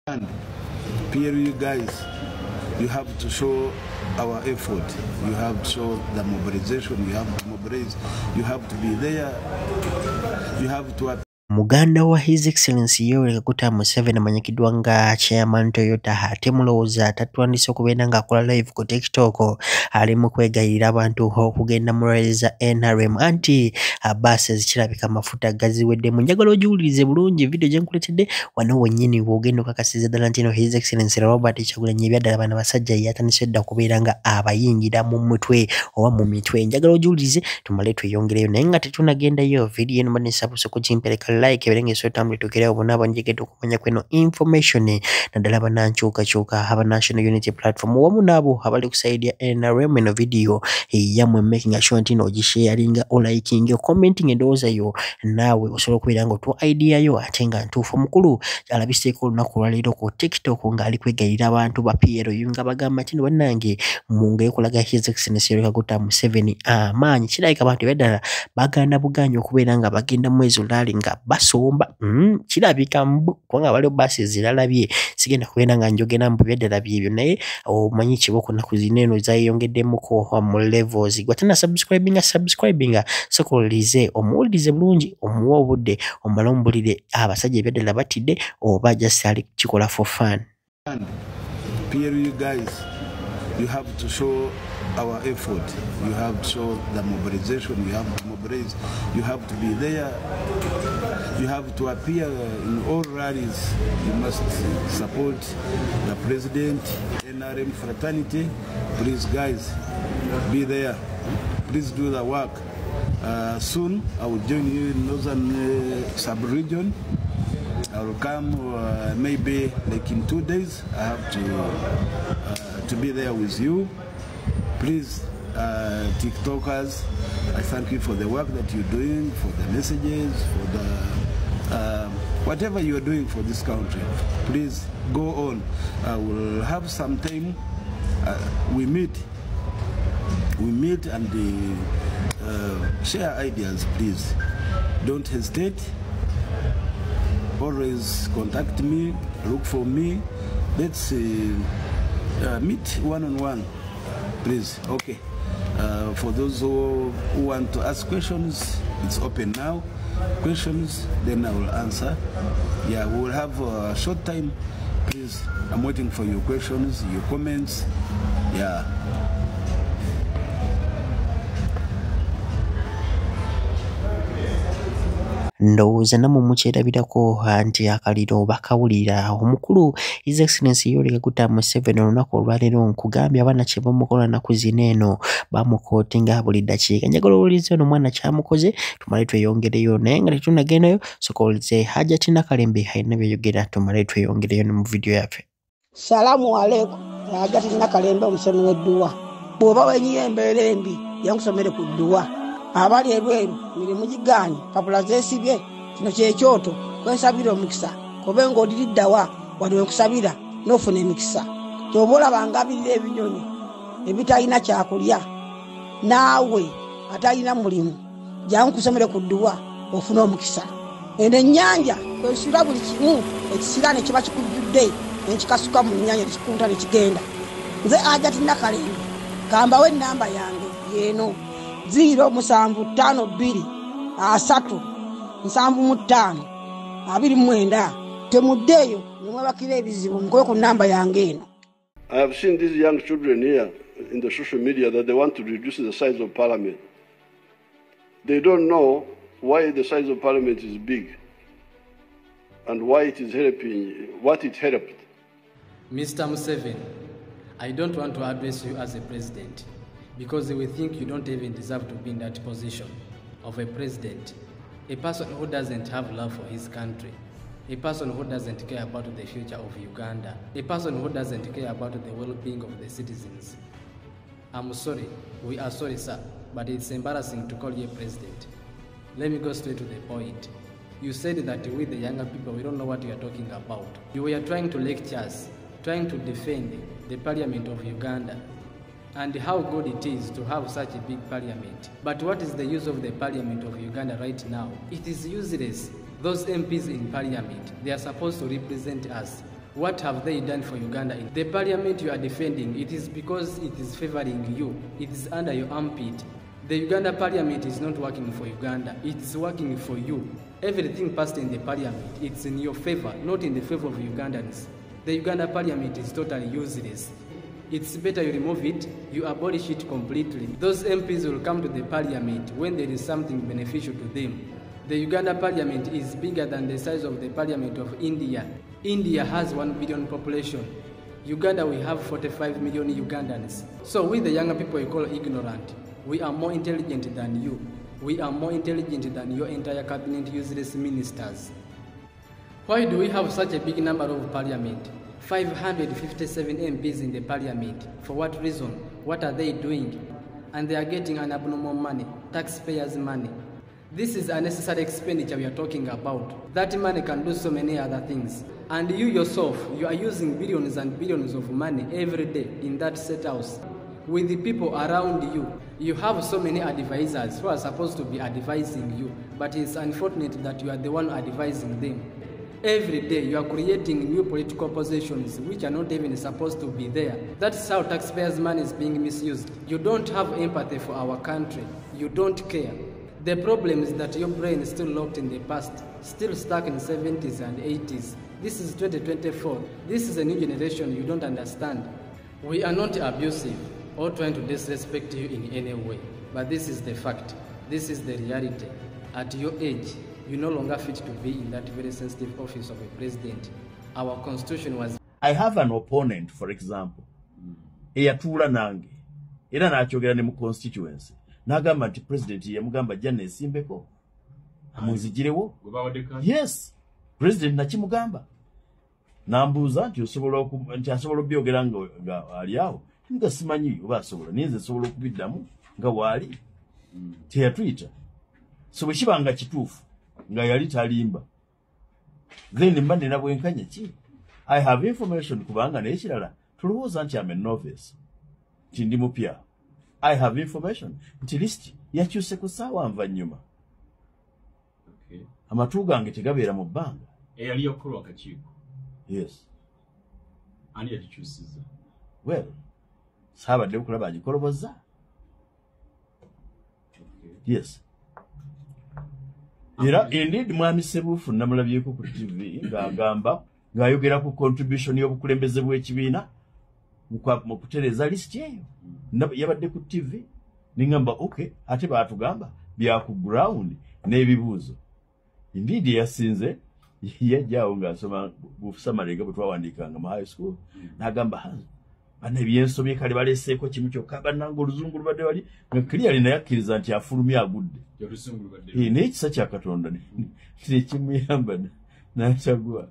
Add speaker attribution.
Speaker 1: And PLU guys, you have to show our effort. You have to show the mobilization. You have to mobilize. You have to be there. You have to.
Speaker 2: Muganda wa His Excellency Yoweri Kaguta Museveni amanyikidwa nga chairman Toyota ate mulowooza tatwandise okubeera nga akola live ku TikTok ali mu kwegayirira abantu okugenda mu rally za NRM anti buses kirabika amafuta gaziwedde. Njagala ogiwulirize bulungi video gye nkuletedde wano wennyini bw'ogenda okakasiza ddala nti His Excellency Robert Kyagulanyi ebyaddala bano basajja yatandise dda kubeera nga abayingira mu mutwe oba mu mitwe. Njagala ogiwulirize tumale tweyongereyo naye nga tetunagendayo video eno mbadde nsabuse okugimpereka like ebirenga esotamuli tukira obunaba njigedde okumanya kweno information naddala banankyukakyuka aba National Unity Platform wamu nabo abali kusaidia NRM eno video yamwe making sure nti ogisharinga oliking commenting endowooza yo naawe osobola okubeera nga otu idea yo ate nga ntuufu omukulu alabiseeko olunaku lwaleero ku TikTok ng'ali kwegayirira abantu ba PLU nga bagamba nti bannange mungeyo kulaga His Excellency Yoweri Kaguta Museveni amaanyi kirabika abantu beddala baganda buganya okubeera nga bagenda mwezi olali nga basomba kirabika mbu kubanga waliwo basi zilalabye sigenda kubeera nga njogera mbu byeddala byebyo naye omanyi kibo ku nnaku zino eno zayeyongeddemuko mu levels gwatana subscribinga sokololize omuwulirize bulungi omuwa obudde omala omubulire abasajja ebyeddala batidde oba just ali kikola for fun.
Speaker 1: PLU guys, you have to show our effort. You have to show the mobilization. You have to mobilize. You have to be there. You have to appear in all rallies. You must support the president, NRM fraternity. Please, guys, be there. Please do the work. Soon, I will join you in Northern sub-region. I will come maybe like in 2 days. I have to be there with you. Please, TikTokers, I thank you for the work that you're doing, for the messages, for the whatever you're doing for this country. Please go on. I will have some time. We meet and share ideas. Please don't hesitate. Always contact me. Look for me. Let's meet one-on-one. Please, okay. For those who want to ask questions, it's open now. Questions, then I will answer. Yeah, we will have a short time. Please, I'm waiting for your questions, your comments. Yeah.
Speaker 2: Ndowooza namwe mukyerabirako nti akaliro bakawulira omukulu His Excellency Yoweri Kaguta Museveni olunaku olwaleero nkugambye abaana kye bamukola nnaku zino eno bamukootinga buli ddakiika. Njagala owulirize ono omwana kyamukoze tumale tweyongereyo naye nga tetunagendayo soka owulirize Hajjati Nakalembe alina byeyogera tumale tweyongereyo ne mu video yaffe.
Speaker 3: Salamu alaikum. Hajjati Nakalembe omusomi w'edduwa. Bw'oba wenyiye embeera embi yankusomere ku dduwa. Abali ebweru mirimu giganye papula zesibye kino kyekyoto kwensabira omukisa kobe ng'odiriddawa wali wenkusabira n'ofuna emikisa kyobola bangabirira ebinyonyi ebitalina kyakulya naawe atalina mulimu jangu kusomere ku dduwa ofuna omukisa eno ennyanja kwesira buli kimu ekisira ne kiba kikujjudde nekikasuka mu nnyanja nekikunta nekigenda nze Hajjati Nakalembe kambawo ennamba yange yeeno 0752375 temuddeyo nemwebakira ebizibu mukoye ku nnamba yange eno.
Speaker 4: I have seen these young children here in the social media that they want to reduce the size of parliament. They don't know why the size of parliament is big and why it is helping, what it helped.
Speaker 5: Mr. Museveni, I don't want to address you as a president, because they will think you don't even deserve to be in that position of a president. A person who doesn't have love for his country. A person who doesn't care about the future of Uganda. A person who doesn't care about the well-being of the citizens. I'm sorry, we are sorry, sir, but it's embarrassing to call you a president. Let me go straight to the point. You said that we, the younger people, we don't know what you are talking about. You were trying to lecture us, trying to defend the parliament of Uganda, and how good it is to have such a big parliament. But what is the use of the parliament of Uganda right now? It is useless. Those MPs in parliament, they are supposed to represent us. What have they done for Uganda? The parliament you are defending, it is because it is favoring you. It is under your armpit. The Uganda parliament is not working for Uganda. It is working for you. Everything passed in the parliament, it's in your favor, not in the favor of Ugandans. The Uganda parliament is totally useless. It's better you remove it, you abolish it completely. Those MPs will come to the parliament when there is something beneficial to them. The Uganda parliament is bigger than the size of the parliament of India. India has 1 billion population. Uganda, we have 45 million Ugandans. So we the younger people you call ignorant. We are more intelligent than you. We are more intelligent than your entire cabinet useless ministers. Why do we have such a big number of parliament? 557 MPs in the parliament. For what reason? What are they doing? And they are getting an abnormal money, taxpayers' money. This is unnecessary expenditure we are talking about. That money can do so many other things. And you yourself, you are using billions and billions of money every day in that set house. With the people around you, you have so many advisors who are supposed to be advising you, but it's unfortunate that you are the one advising them. Every day you are creating new political positions which are not even supposed to be there. That's how taxpayers' money is being misused. You don't have empathy for our country. You don't care. The problem is that your brain is still locked in the past, still stuck in the 70s and 80s. This is 2024. This is a new generation you don't understand. We are not abusive or trying to disrespect you in any way, but this is the fact. This is the reality. At your age, you no longer fit to be in that very sensitive office of a president. Our constitution was...
Speaker 6: I have an opponent, for example, eyatula nange, era nachogera ne mu constituency. Nagamba nti president yamugamba jana esimbeko. Amuzigirewo. Yes. President nakimugamba. Nambuuza nti osobola nti asobola byogera nga ali awo. Nga simanyi oba asobola. Ninze sobola okubiddamu nga wali. Teyatwita. So bwekibanga kituufu nga yali talimba. Then mba nina bwenkanya ki? I have information kubanga n'ekirala. Tulowooza nti I'm a novice. Nti ndi mupya. I have information. Nti list yakyuse ku ssaawa nvannyuma.
Speaker 7: Okay.
Speaker 6: Amatu gange tegabeera mu bbanga.
Speaker 7: Eyali yakolwa akakiiko.
Speaker 6: Yes.
Speaker 7: Ani yakikyusizza?
Speaker 6: Well, saabadde okulaba agikoloboza.
Speaker 7: Okay.
Speaker 6: Yes. Era indeed mwami Sebufu namulabyeko ku TV ng'agamba ng'ayogera ku contribution y'obukulembeze bw'ekibiina mu kutereza list eyo. Yabadde ku TV ningamba okay ate baatugamba bya ku ground n'ebibuuzo. Indeed yasinze yajjawo ng'asoma bufusamarega bwe twawandiikanga mu high school n'agamba bana ebyensobye kale baleseeko kimu kyokka bannanga oluzungu lubadde wali nga clearly naye akkiriza nti afulumya agudde. N'ekisa kya Katonda nekimuyamba n'akyagwa.